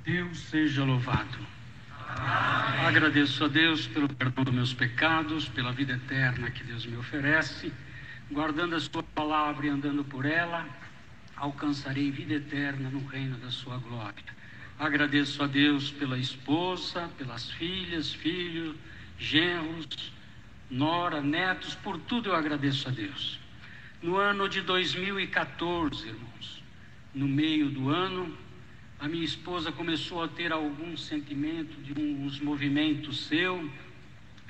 Deus seja louvado. Amém. Agradeço a Deus pelo perdão dos meus pecados, pela vida eterna que Deus me oferece. Guardando a sua palavra e andando por ela, alcançarei vida eterna no reino da sua glória. Agradeço a Deus pela esposa, pelas filhas, filhos, genros, nora, netos, por tudo eu agradeço a Deus. No ano de 2014, irmãos, no meio do ano, a minha esposa começou a ter algum sentimento de uns movimentos seu,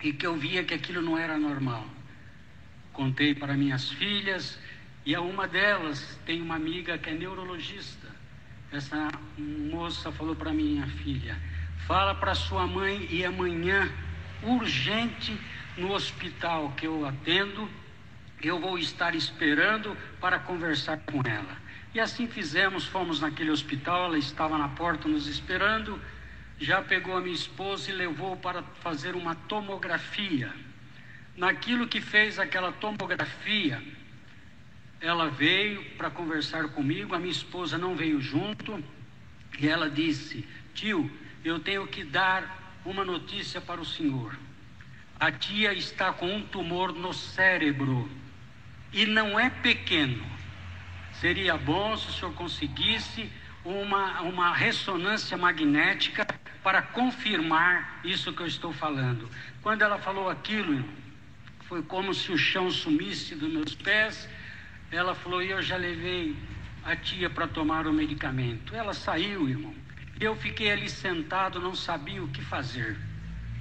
e que eu via que aquilo não era normal. Contei para minhas filhas, e a uma delas tem uma amiga que é neurologista. Essa moça falou para minha filha: fala para sua mãe e amanhã, urgente, no hospital que eu atendo, eu vou estar esperando para conversar com ela. E assim fizemos, fomos naquele hospital, ela estava na porta nos esperando, já pegou a minha esposa e levou para fazer uma tomografia. Naquilo que fez aquela tomografia, ela veio para conversar comigo, a minha esposa não veio junto, e ela disse: tio, eu tenho que dar uma notícia para o senhor. A tia está com um tumor no cérebro, e não é pequeno. Seria bom se o senhor conseguisse uma ressonância magnética para confirmar isso que eu estou falando. Quando ela falou aquilo, foi como se o chão sumisse dos meus pés. Ela falou: e eu já levei a tia para tomar o medicamento. Ela saiu, irmão. Eu fiquei ali sentado, não sabia o que fazer.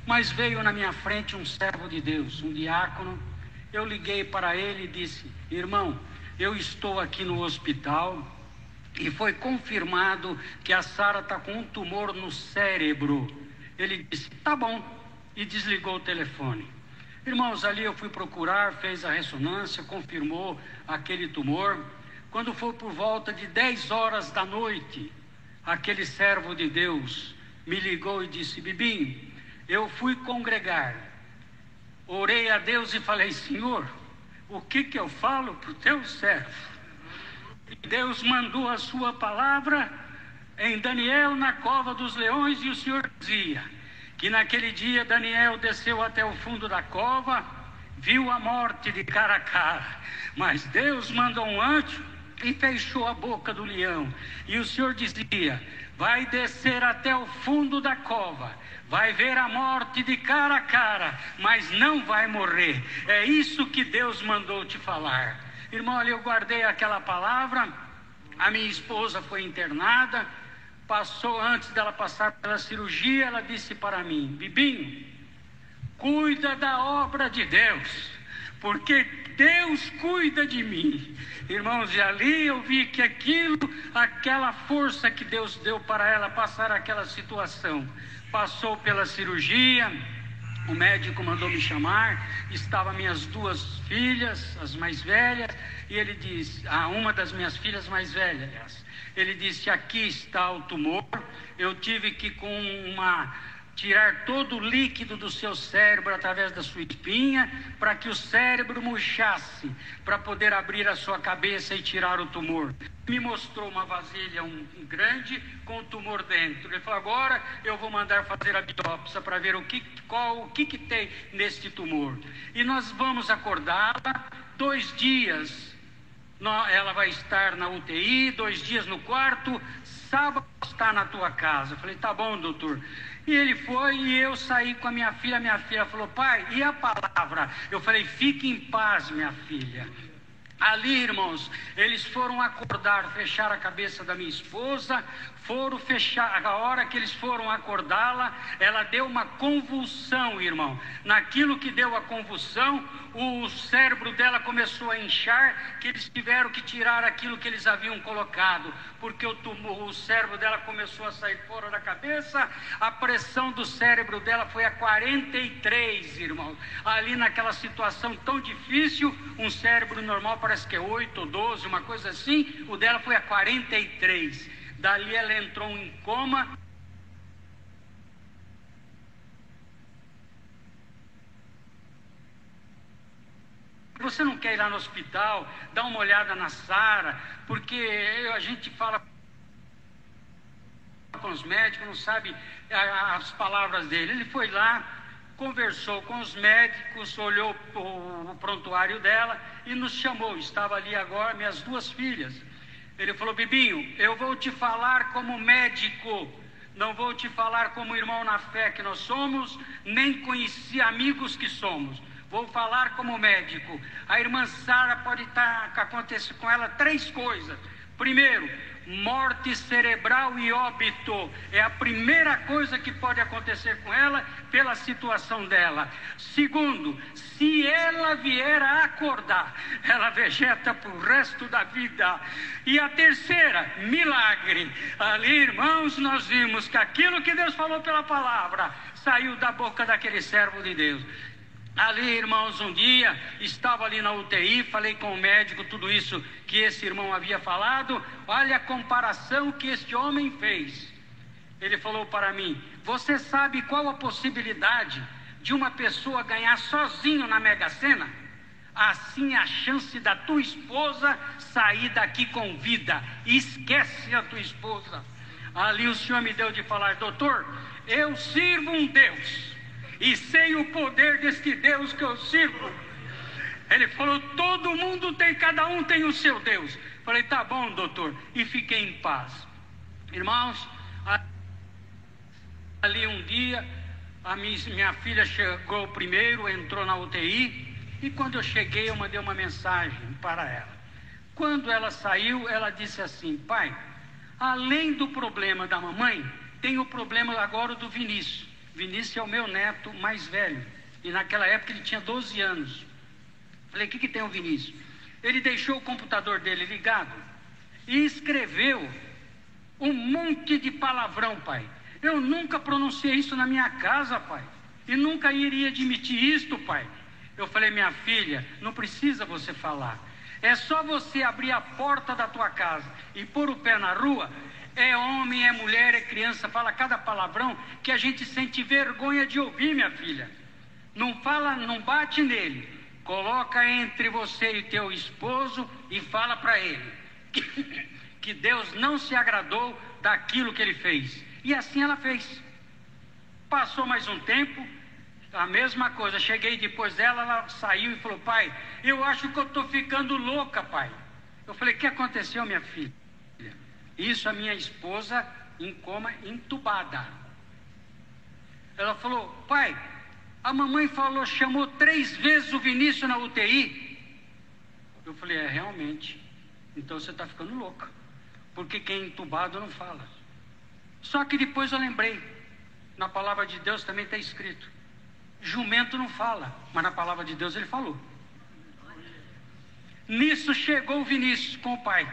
Mas veio na minha frente um servo de Deus, um diácono. Eu liguei para ele e disse: irmão, eu estou aqui no hospital e foi confirmado que a Sara está com um tumor no cérebro. Ele disse: tá bom, e desligou o telefone. Irmãos, ali eu fui procurar, fez a ressonância, confirmou aquele tumor. Quando foi por volta de 10 horas da noite, aquele servo de Deus me ligou e disse: Bibinho, eu fui congregar, orei a Deus e falei: Senhor, o que eu falo para o teu servo? E Deus mandou a sua palavra em Daniel na cova dos leões, e o Senhor dizia que naquele dia Daniel desceu até o fundo da cova, viu a morte de cara a cara, mas Deus mandou um anjo e fechou a boca do leão. E o Senhor dizia: vai descer até o fundo da cova, vai ver a morte de cara a cara, mas não vai morrer. É isso que Deus mandou te falar. Irmão, ali eu guardei aquela palavra. A minha esposa foi internada, passou, antes dela passar pela cirurgia, ela disse para mim: Bibinho, cuida da obra de Deus, porque Deus cuida de mim. Irmãos, e ali eu vi que aquela força que Deus deu para ela passar aquela situação. Passou pela cirurgia, o médico mandou me chamar, estavam minhas duas filhas, as mais velhas, e ele disse, uma das minhas filhas mais velhas, ele disse: aqui está o tumor, eu tive que tirar todo o líquido do seu cérebro através da sua espinha, para que o cérebro murchasse, para poder abrir a sua cabeça e tirar o tumor. Me mostrou uma vasilha grande com o tumor dentro. Ele falou: agora eu vou mandar fazer a biópsia para ver o que tem neste tumor. E nós vamos acordá-la 2 dias. Ela vai estar na UTI, 2 dias no quarto, sábado está na tua casa. Eu falei: tá bom, doutor. E ele foi, e eu saí com a minha filha falou: pai, e a palavra? Eu falei: fique em paz, minha filha. Ali, irmãos, eles foram acordar, fechar a cabeça da minha esposa, foram fechar, a hora que eles foram acordá-la, ela deu uma convulsão, irmão. Naquilo que deu a convulsão, o cérebro dela começou a inchar, que eles tiveram que tirar aquilo que eles haviam colocado, porque o cérebro dela começou a sair fora da cabeça. A pressão do cérebro dela foi a 43, irmão. Ali naquela situação tão difícil, um cérebro normal parece que é 8 ou 12, uma coisa assim, o dela foi a 43. Dali ela entrou em coma. Você não quer ir lá no hospital, dar uma olhada na Sara, porque a gente fala com os médicos, não sabe as palavras dele. Ele foi lá, conversou com os médicos, olhou o prontuário dela e nos chamou. Estava ali agora minhas duas filhas. Ele falou: Bibinho, eu vou te falar como médico, não vou te falar como irmão na fé que nós somos, nem conheci amigos que somos. Vou falar como médico. A irmã Sara pode acontecer com ela 3 coisas. Primeiro, morte cerebral e óbito. É a primeira coisa que pode acontecer com ela pela situação dela. Segundo, se ela vier a acordar, ela vegeta para o resto da vida. E a terceira, milagre. Ali, irmãos, nós vimos que aquilo que Deus falou pela palavra saiu da boca daquele servo de Deus. Ali, irmãos, um dia estava ali na UTI, falei com o médico tudo isso que esse irmão havia falado. Olha a comparação que este homem fez. Ele falou para mim: você sabe qual a possibilidade de uma pessoa ganhar sozinho na Mega Sena? Assim a chance da tua esposa sair daqui com vida. Esquece a tua esposa. Ali o Senhor me deu de falar: doutor, eu sirvo um Deus e sei o poder deste Deus que eu sirvo. Ele falou: todo mundo tem, cada um tem o seu Deus. Falei: tá bom, doutor. E fiquei em paz. Irmãos, ali um dia, a minha filha chegou primeiro, entrou na UTI. E quando eu cheguei, eu mandei uma mensagem para ela. Quando ela saiu, ela disse assim: pai, além do problema da mamãe, tem o problema agora do Vinícius. Vinícius é o meu neto mais velho, e naquela época ele tinha 12 anos. Falei: o que tem o Vinícius? Ele deixou o computador dele ligado e escreveu um monte de palavrão, pai. Eu nunca pronunciei isso na minha casa, pai, e nunca iria admitir isto, pai. Eu falei: minha filha, não precisa você falar, é só você abrir a porta da tua casa e pôr o pé na rua. É homem, é mulher, é criança, fala cada palavrão que a gente sente vergonha de ouvir, minha filha. Não fala, não bate nele. Coloca entre você e teu esposo e fala para ele que Deus não se agradou daquilo que ele fez. E assim ela fez. Passou mais um tempo, a mesma coisa. Cheguei depois dela, ela saiu e falou: pai, eu acho que eu estou ficando louca, pai. Eu falei: o que aconteceu, minha filha? Isso, a minha esposa em coma, entubada. Ela falou: pai, a mamãe falou, chamou 3 vezes o Vinícius na UTI. Eu falei: é, realmente, então você está ficando louca, porque quem é entubado não fala. Só que depois eu lembrei, na palavra de Deus também está escrito: jumento não fala, mas na palavra de Deus ele falou. Nisso chegou o Vinícius com o pai.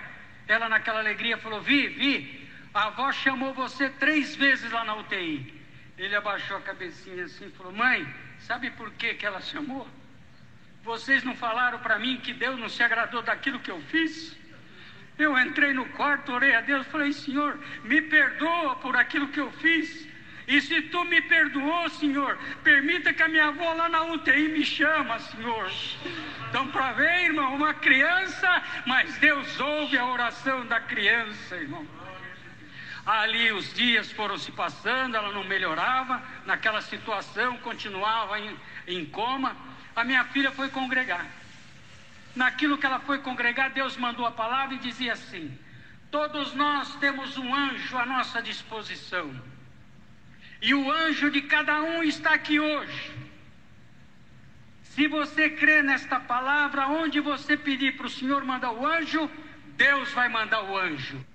Ela, naquela alegria, falou: Vi, a avó chamou você 3 vezes lá na UTI. Ele abaixou a cabecinha assim e falou: mãe, sabe por que ela chamou? Vocês não falaram para mim que Deus não se agradou daquilo que eu fiz? Eu entrei no quarto, orei a Deus, falei: Senhor, me perdoa por aquilo que eu fiz. E se tu me perdoou, Senhor, permita que a minha avó lá na UTI me chama, Senhor. Então, para ver, irmão, uma criança, mas Deus ouve a oração da criança, irmão. Ali os dias foram se passando, ela não melhorava, naquela situação, continuava em coma. A minha filha foi congregar. Naquilo que ela foi congregar, Deus mandou a palavra e dizia assim: todos nós temos um anjo à nossa disposição. E o anjo de cada um está aqui hoje. Se você crê nesta palavra, onde você pedir para o Senhor mandar o anjo, Deus vai mandar o anjo.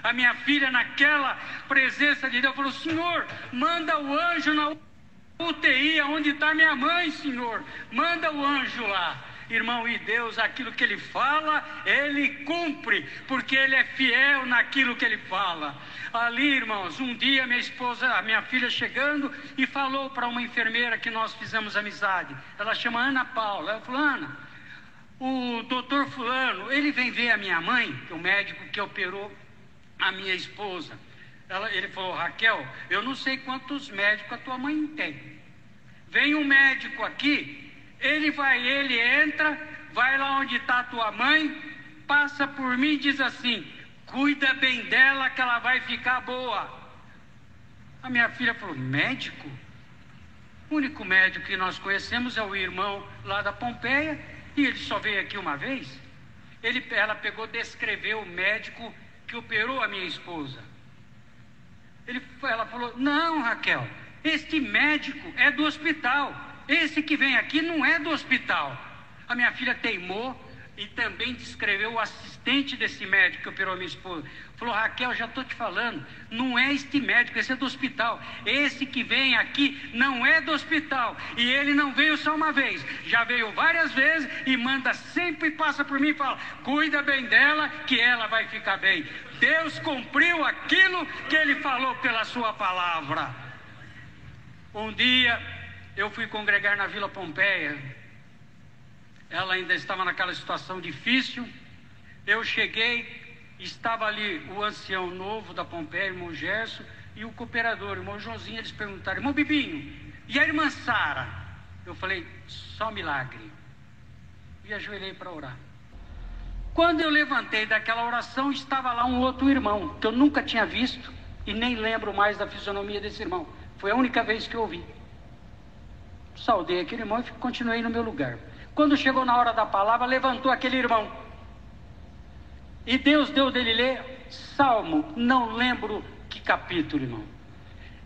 A minha filha, naquela presença de Deus, falou: Senhor, manda o anjo na UTI, onde está minha mãe, Senhor. Manda o anjo lá. Irmão, e Deus, aquilo que Ele fala, Ele cumpre, porque Ele é fiel naquilo que Ele fala. Ali, irmãos, um dia a minha filha chegando e falou para uma enfermeira que nós fizemos amizade. Ela chama Ana Paula. Ela falou: Ana, o doutor fulano, ele vem ver a minha mãe, que é o médico que operou a minha esposa. Ele falou: Raquel, eu não sei quantos médicos a tua mãe tem. Vem um médico aqui, ele entra, vai lá onde está a tua mãe, passa por mim e diz assim: cuida bem dela que ela vai ficar boa. A minha filha falou: médico? O único médico que nós conhecemos é o irmão lá da Pompeia, e ele só veio aqui uma vez. Ela pegou, descreveu o médico que operou a minha esposa. Ela falou: não, Raquel, este médico é do hospital, esse que vem aqui não é do hospital. A minha filha teimou e também descreveu o assistente desse médico que operou a minha esposa. Falou: Raquel, já estou te falando, não é este médico, esse é do hospital. Esse que vem aqui não é do hospital. E ele não veio só uma vez, já veio várias vezes e manda sempre, passa por mim e fala: cuida bem dela, que ela vai ficar bem. Deus cumpriu aquilo que ele falou pela sua palavra. Um dia eu fui congregar na Vila Pompeia. Ela ainda estava naquela situação difícil. Eu cheguei, estava ali o ancião novo da Pompeia, irmão Gerson, e o cooperador, irmão Joãozinho. Eles perguntaram: irmão Bibinho, e a irmã Sara? Eu falei: só milagre. E ajoelhei para orar. Quando eu levantei daquela oração, estava lá um outro irmão, que eu nunca tinha visto, e nem lembro mais da fisionomia desse irmão. Foi a única vez que eu vi. Saudei aquele irmão e continuei no meu lugar. Quando chegou na hora da palavra, levantou aquele irmão. E Deus deu dele ler Salmo, não lembro que capítulo, irmão.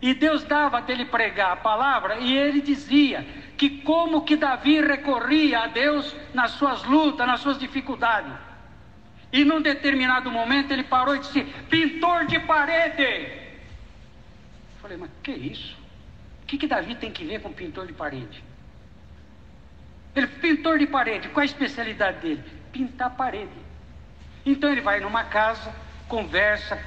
E Deus dava dele pregar a palavra, e ele dizia que como que Davi recorria a Deus nas suas lutas, nas suas dificuldades. E num determinado momento ele parou e disse: pintor de parede. Eu falei: mas que isso? O que Davi tem que ver com pintor de parede? Ele: pintor de parede, qual a especialidade dele? Pintar parede. Então ele vai numa casa, conversa,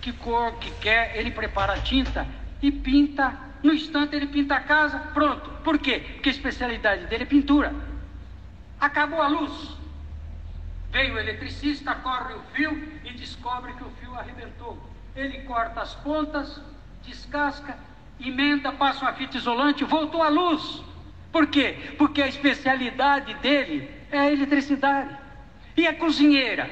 que cor que quer, ele prepara a tinta e pinta. No instante ele pinta a casa, pronto. Por quê? Porque a especialidade dele é pintura. Acabou a luz, veio o eletricista, corre o fio e descobre que o fio arrebentou. Ele corta as pontas, descasca, emenda, passa uma fita isolante, voltou a luz. Por quê? Porque a especialidade dele é a eletricidade. E a cozinheira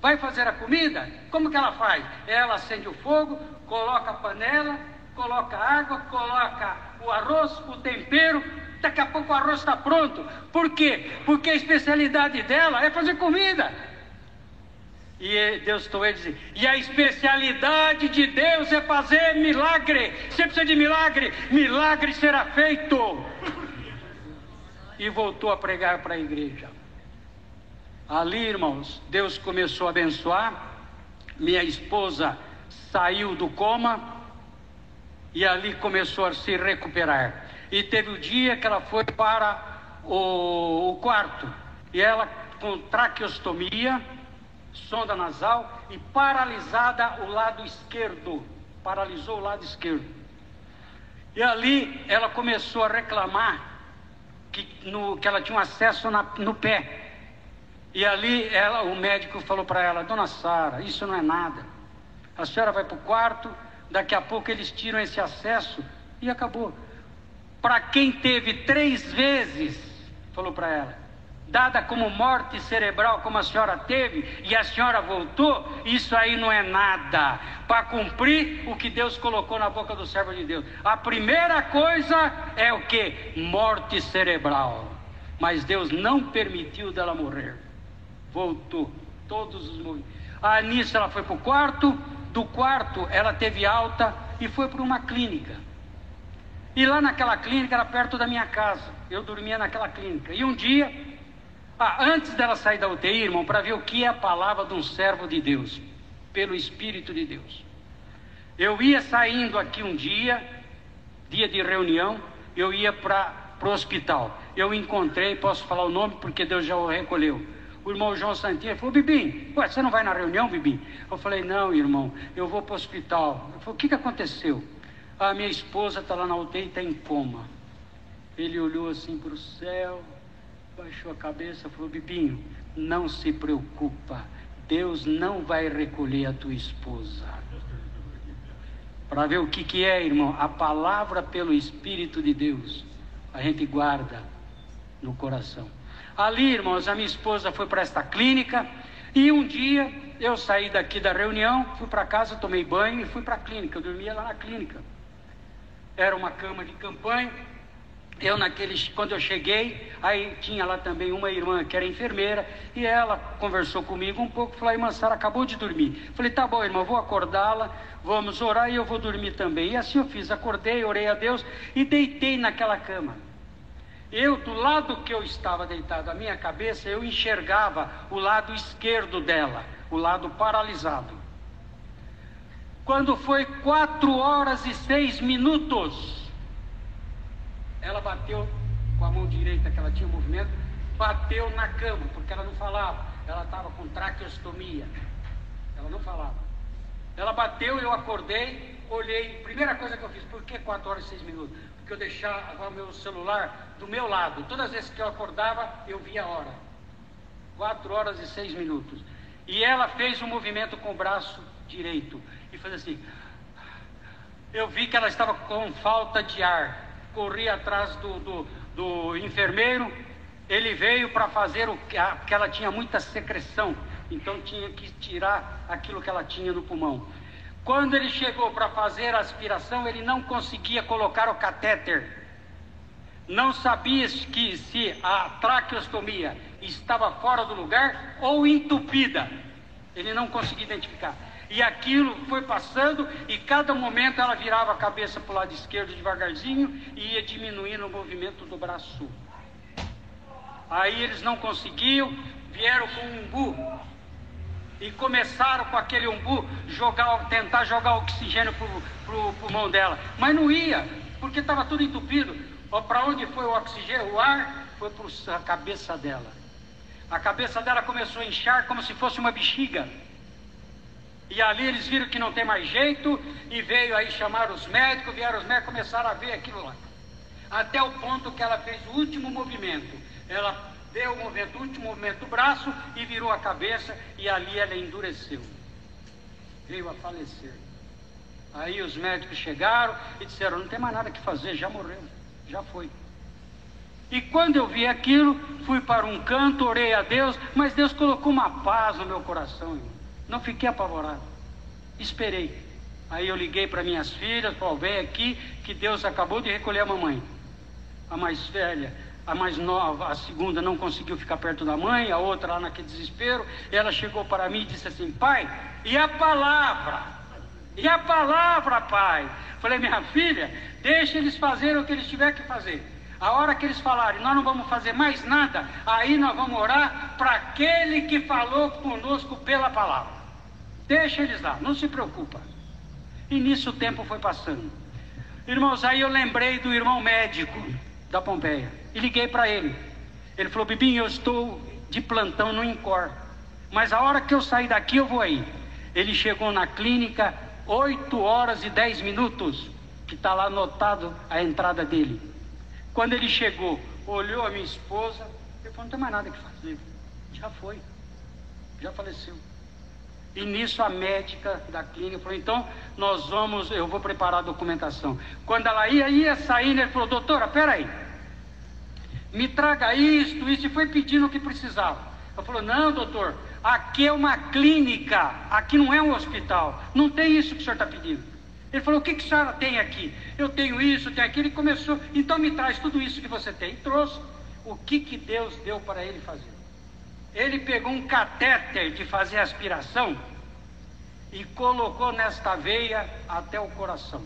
vai fazer a comida, como que ela faz? Ela acende o fogo, coloca a panela, coloca a água, coloca o arroz, o tempero, daqui a pouco o arroz está pronto. Por quê? Porque a especialidade dela é fazer comida. E Deus estou a dizer: e a especialidade de Deus é fazer milagre. Você precisa de milagre, milagre será feito. E voltou a pregar para a igreja. Ali, irmãos, Deus começou a abençoar. Minha esposa saiu do coma e ali começou a se recuperar. E teve o dia que ela foi para o quarto, e ela com traqueostomia, sonda nasal, e paralisada o lado esquerdo, paralisou o lado esquerdo. E ali ela começou a reclamar que ela tinha um acesso no pé. E ali o médico falou para ela: dona Sara, isso não é nada, a senhora vai para o quarto, daqui a pouco eles tiram esse acesso e acabou. Para quem teve 3 vezes, falou para ela, dada como morte cerebral como a senhora teve, e a senhora voltou, isso aí não é nada, para cumprir o que Deus colocou na boca do servo de Deus. A primeira coisa é o que? Morte cerebral. Mas Deus não permitiu dela morrer. Voltou, todos os movimentos. Nisso ela foi para o quarto, do quarto ela teve alta e foi para uma clínica. E lá naquela clínica era perto da minha casa, eu dormia naquela clínica. E um dia, antes dela sair da UTI, irmão, para ver o que é a palavra de um servo de Deus, pelo Espírito de Deus, eu ia saindo aqui um dia de reunião, eu ia para o hospital. Eu encontrei, posso falar o nome porque Deus já o recolheu, o irmão João Santinho. Falou: Bibim, você não vai na reunião, Bibim? Eu falei: não, irmão, eu vou para o hospital. Ele falou: o que aconteceu? A minha esposa está lá na UTI e está em coma. Ele olhou assim para o céu, baixou a cabeça, falou: Bibinho, não se preocupa, Deus não vai recolher a tua esposa. Para ver o que é, irmão, a palavra pelo Espírito de Deus, a gente guarda no coração. Ali, irmãos, a minha esposa foi para esta clínica, E um dia eu saí daqui da reunião, fui para casa, tomei banho e fui para a clínica. Eu dormia lá na clínica. Era uma cama de campanha. Quando eu cheguei, aí tinha lá também uma irmã que era enfermeira, e ela conversou comigo um pouco, falou: irmã Sara acabou de dormir. Falei: tá bom, irmã, vou acordá-la, vamos orar e eu vou dormir também. E assim eu fiz, acordei, orei a Deus e deitei naquela cama. Do lado que eu estava deitado, a minha cabeça, eu enxergava o lado esquerdo dela, o lado paralisado. Quando foi 4h06, ela bateu com a mão direita, que ela tinha movimento, bateu na cama, porque ela não falava, ela estava com traqueostomia, ela não falava. Ela bateu, eu acordei, olhei, primeira coisa que eu fiz: por que 4h06? Porque eu deixava o meu celular do meu lado, todas as vezes que eu acordava, eu via a hora, 4h06. E ela fez um movimento com o braço direito, e fez assim. Eu vi que ela estava com falta de ar. Corri atrás do enfermeiro. Ele veio para fazer porque ela tinha muita secreção, então tinha que tirar aquilo que ela tinha no pulmão. Quando ele chegou para fazer a aspiração, ele não conseguia colocar o catéter. Não sabia se a traqueostomia estava fora do lugar ou entupida. Ele não conseguia identificar. E aquilo foi passando, e cada momento ela virava a cabeça para o lado esquerdo devagarzinho e ia diminuindo o movimento do braço. Aí eles não conseguiam, vieram com um umbu e começaram com aquele umbu tentar jogar oxigênio para o pulmão dela, mas não ia, porque estava tudo entupido. Para onde foi o oxigênio? O ar foi para a cabeça dela. A cabeça dela começou a inchar como se fosse uma bexiga. E ali eles viram que não tem mais jeito, e veio aí chamar os médicos, vieram os médicos, começaram a ver aquilo lá. Até o ponto que ela fez o último movimento. Ela deu o último movimento do braço e virou a cabeça, e ali ela endureceu. Veio a falecer. Aí os médicos chegaram e disseram: não tem mais nada que fazer, já morreu, já foi. E quando eu vi aquilo, fui para um canto, orei a Deus, mas Deus colocou uma paz no meu coração, irmão. Não fiquei apavorado, esperei. Aí eu liguei para minhas filhas, falei: vem aqui que Deus acabou de recolher a mamãe. A mais velha, a mais nova, a segunda não conseguiu ficar perto da mãe, a outra lá naquele desespero. Ela chegou para mim e disse assim: pai, e a palavra? E a palavra, pai? Falei: minha filha, deixa eles fazerem o que eles tiverem que fazer. A hora que eles falarem: nós não vamos fazer mais nada, aí nós vamos orar para aquele que falou conosco pela palavra. Deixa eles lá, não se preocupa. E nisso o tempo foi passando. Irmãos, aí eu lembrei do irmão médico da Pompeia e liguei para ele. Ele falou: Bibinho, eu estou de plantão no INCOR, mas a hora que eu sair daqui eu vou aí. Ele chegou na clínica 8h10, que está lá anotado a entrada dele. Quando ele chegou, olhou a minha esposa, ele falou: não tem mais nada que fazer, já foi, já faleceu. E nisso a médica da clínica falou: então eu vou preparar a documentação. Quando ela ia saindo, ele falou: doutora, peraí, me traga isto, e foi pedindo o que precisava. Ela falou: não, doutor, aqui é uma clínica, aqui não é um hospital, não tem isso que o senhor está pedindo. Ele falou: o que a senhora tem aqui? Eu tenho isso, tenho aquilo. Ele começou: então me traz tudo isso que você tem. E trouxe. O que Deus deu para ele fazer? Ele pegou um catéter de fazer aspiração e colocou nesta veia até o coração.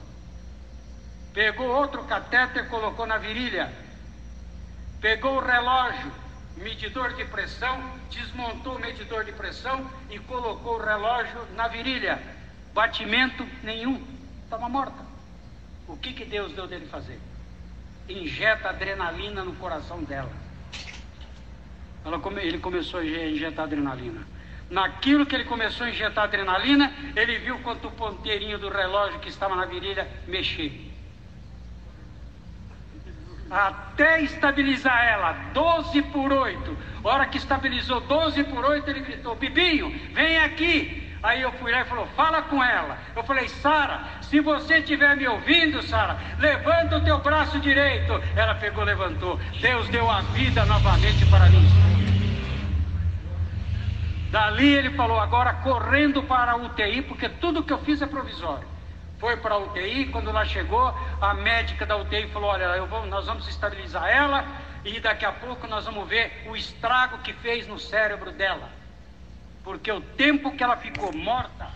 Pegou outro catéter, colocou na virilha. Pegou o relógio, medidor de pressão, desmontou o medidor de pressão e colocou o relógio na virilha. Batimento nenhum, estava morta. O que Deus deu dele fazer? Injeta adrenalina no coração dela. Ele começou a injetar adrenalina. Naquilo que ele começou a injetar adrenalina, ele viu quanto o ponteirinho do relógio que estava na virilha mexer. Até estabilizar ela, 12/8. A hora que estabilizou 12/8, ele gritou: Bibinho, vem aqui. Aí eu fui lá e falou: fala com ela. Eu falei: Sara, se você estiver me ouvindo, Sara, levanta o teu braço direito. Ela pegou, levantou. Deus deu a vida novamente para mim. Dali ele falou, agora correndo para a UTI, porque tudo que eu fiz é provisório. Foi para a UTI, quando lá chegou, a médica da UTI falou, olha, nós vamos estabilizar ela e daqui a pouco nós vamos ver o estrago que fez no cérebro dela. Porque o tempo que ela ficou morta,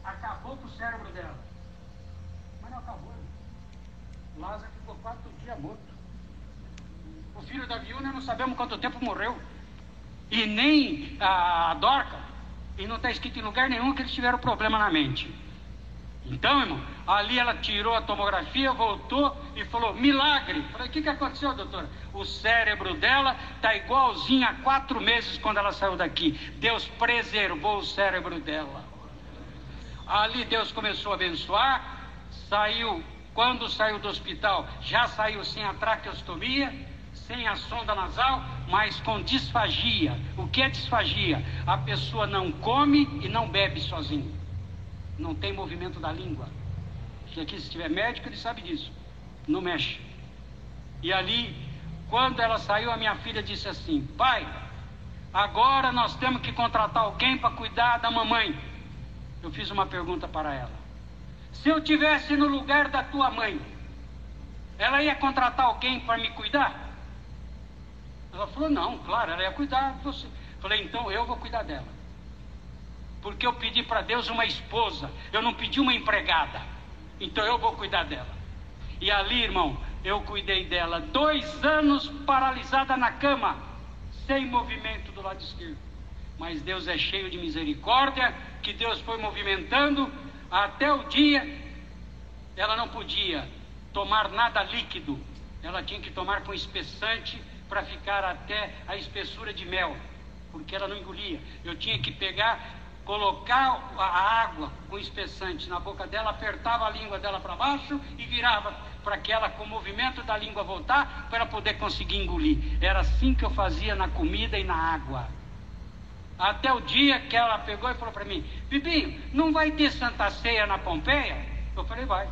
acabou com o cérebro dela. Mas não acabou. Lázaro ficou 4 dias morto. O filho da viúva, não sabemos quanto tempo morreu. E nem a Dorca. E não está escrito em lugar nenhum que eles tiveram problema na mente. Então, irmão, ali ela tirou a tomografia, voltou e falou, milagre. Falei, o que aconteceu, doutora? O cérebro dela está igualzinho há 4 meses quando ela saiu daqui. Deus preservou o cérebro dela. Ali Deus começou a abençoar. Quando saiu do hospital, já saiu sem a traqueostomia, sem a sonda nasal, mas com disfagia. O que é disfagia? A pessoa não come e não bebe sozinho. Não tem movimento da língua. Que aqui, se tiver médico, ele sabe disso. Não mexe. E ali, quando ela saiu, a minha filha disse assim, pai, agora nós temos que contratar alguém para cuidar da mamãe. Eu fiz uma pergunta para ela. Se eu tivesse no lugar da tua mãe, ela ia contratar alguém para me cuidar? Ela falou, não, claro, ela ia cuidar de você. Falei, então eu vou cuidar dela. Porque eu pedi para Deus uma esposa, eu não pedi uma empregada. Então eu vou cuidar dela. E ali, irmão, eu cuidei dela 2 anos paralisada na cama, sem movimento do lado esquerdo. Mas Deus é cheio de misericórdia, que Deus foi movimentando até o dia. Ela não podia tomar nada líquido, ela tinha que tomar com espessante para ficar até a espessura de mel, porque ela não engolia. Eu tinha que colocar a água com espessante na boca dela, apertava a língua dela para baixo e virava para que ela, com o movimento da língua, voltar para ela poder conseguir engolir. Era assim que eu fazia na comida e na água. Até o dia que ela pegou e falou para mim, Bibinho, não vai ter Santa Ceia na Pompeia? Eu falei, vai.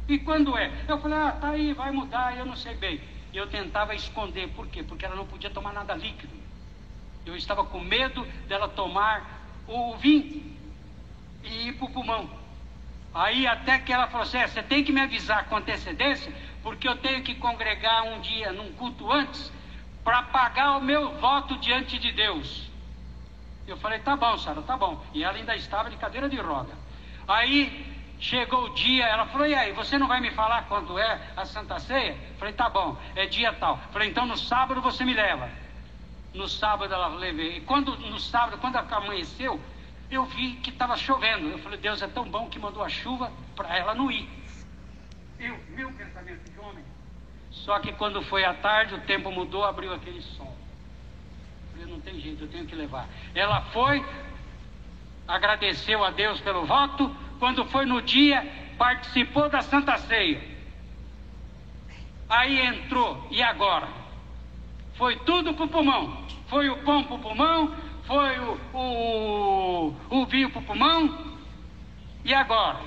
E quando é? Eu falei, tá aí, vai mudar, eu não sei bem. E eu tentava esconder, por quê? Porque ela não podia tomar nada líquido. Eu estava com medo dela tomar o vinho e ir para o pulmão. Aí até que ela falou assim, você tem que me avisar com antecedência, porque eu tenho que congregar um dia num culto antes para pagar o meu voto diante de Deus. Eu falei, tá bom, Sara, tá bom. E ela ainda estava de cadeira de roda. Aí chegou o dia, ela falou, e aí, você não vai me falar quando é a Santa Ceia? Eu falei, tá bom, é dia tal. Eu falei, então no sábado você me leva. No sábado ela levei. E no sábado, quando amanheceu, eu vi que estava chovendo. Eu falei, Deus é tão bom que mandou a chuva para ela não ir. Meu pensamento de homem. Só que quando foi à tarde, o tempo mudou, abriu aquele sol. Eu falei, não tem jeito, eu tenho que levar. Ela foi, agradeceu a Deus pelo voto. Quando foi no dia, participou da Santa Ceia. Aí entrou, e agora? Foi tudo para o pulmão. Foi o pão para o pulmão, foi o vinho para o pulmão. E agora?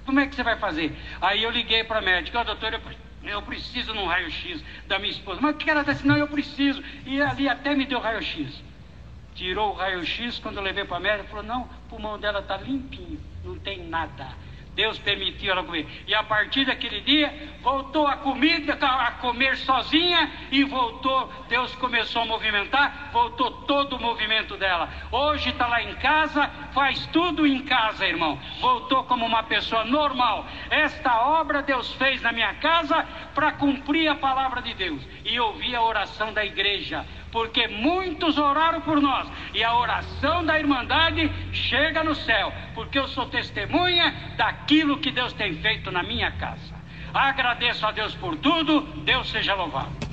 Como é que você vai fazer? Aí eu liguei para a médica, doutora, eu preciso de um raio-x da minha esposa. Mas o que ela disse? Não, eu preciso. E ali até me deu raio-x. Tirou o raio-x, quando eu levei para a médica, falou, não, o pulmão dela está limpinho, não tem nada. Deus permitiu ela comer. E a partir daquele dia, voltou a comer sozinha e voltou, Deus começou a movimentar, voltou todo o movimento dela. Hoje está lá em casa, faz tudo em casa, irmão. Voltou como uma pessoa normal. Esta obra Deus fez na minha casa para cumprir a palavra de Deus. E ouvir a oração da igreja, porque muitos oraram por nós, e a oração da Irmandade chega no céu, porque eu sou testemunha daquilo que Deus tem feito na minha casa. Agradeço a Deus por tudo, Deus seja louvado.